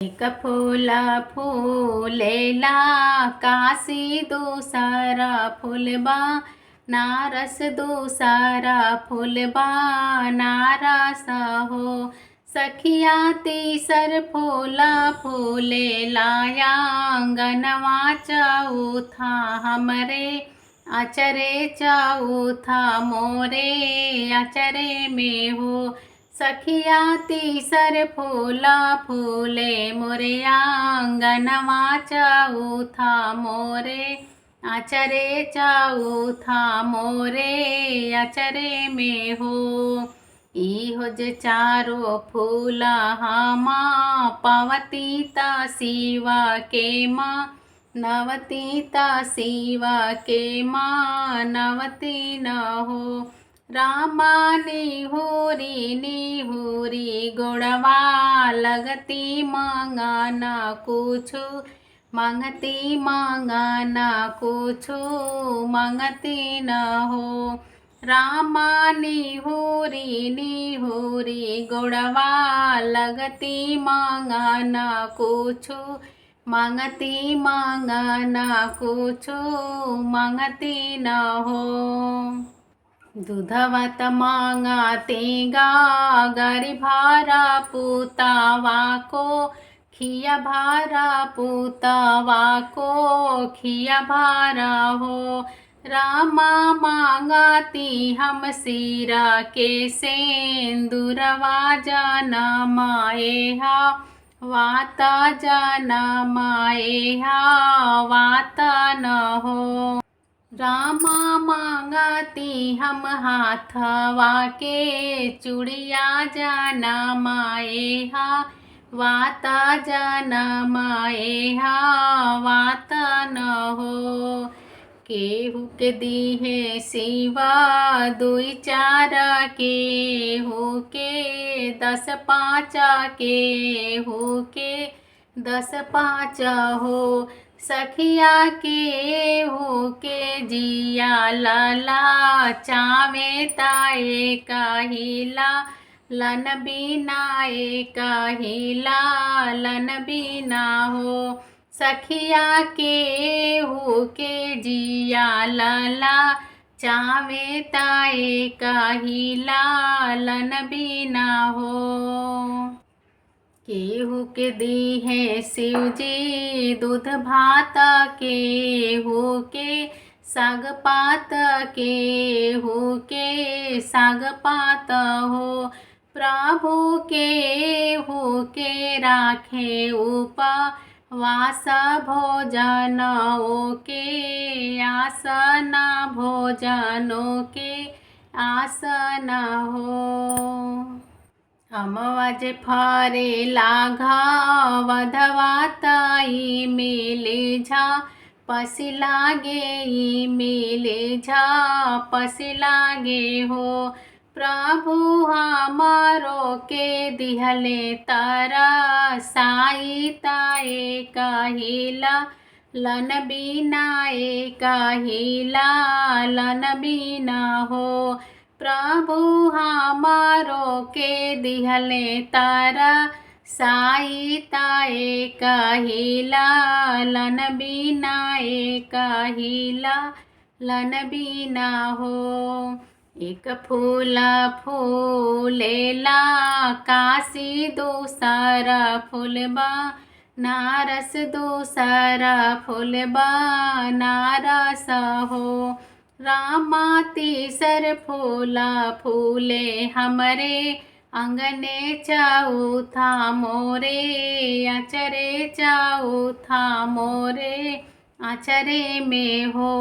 एक फूल फूलेला काशी दूसरा फूलबा नारस दूसरा फूलबा नारस हो। सखिया तीसर फूला फूलेला आंगनवा चौथा हमरे अचरे चौथा मोरे अचरे में हो। सखिया तीसर फूला फूले मोरे आंगनवा चौथा मोरे अचरे चौथा मोरे अचरे में हो। इहो जे चारो फूला हमा पावती ता शिवा के माँ नवती ता शिवा के माँ नवती न हो। रामा निहुरी निहुरी गोड़वा लगती मांगना कुछु मांगती मांगना कुछु मांगती न हो। रामा निहुरी निहुरी गोड़वा लगती मांगना कुछु मांगती मांगना कुछु मांगती न हो। दूधवत मांगते गागरी भारा पुतवा को खिया भारा पुतवा को खिया भारा हो। रामा मांगती हम सिरा के सेंदुरवा जाना माए हा वाता जाना माए हा वाता न हो। रामा मांगती हम हाथवा के चूड़िया जाना माए हा वाता जाना माए हा वाता न हो। केहू के दीहे शिवा दुई चार केहू के 10 5 केहू के 10 5 हो। सखिया केहू के जिया लाला चावे ताए काहिला लन बिनाए काहिला लन बिना हो। सखिया केहू के जिया लाला चावे ताए काहिला लन बिना हो। केहू के दीहे शिवजी दूध भात केहू के साग पात केहू के साग पात हो। प्रभु केहू के राखे उपवास भोजनों के आसन भोजनों के आसन हो। अमवाज फारे लाघा वधवा ताई मिले झा पसी लागे मिले झा पसी लागे हो। प्रभु हमारो के दिहले तारा साई ताए काहिला लन बिनाए काहिला लन बिना हो। प्रभु हमारो के दिहले तारा साई ताए काहिला लन बिनाए काहिला लन बिना हो। एक फूल फूलेला काशी दूसरा फूलबा नारस दूसरा फूलबा नारस हो। रामा तीसर फूला फूले हमरे अंगने चौथा मोरे अचरे चौथा मोरे अचरे में हो।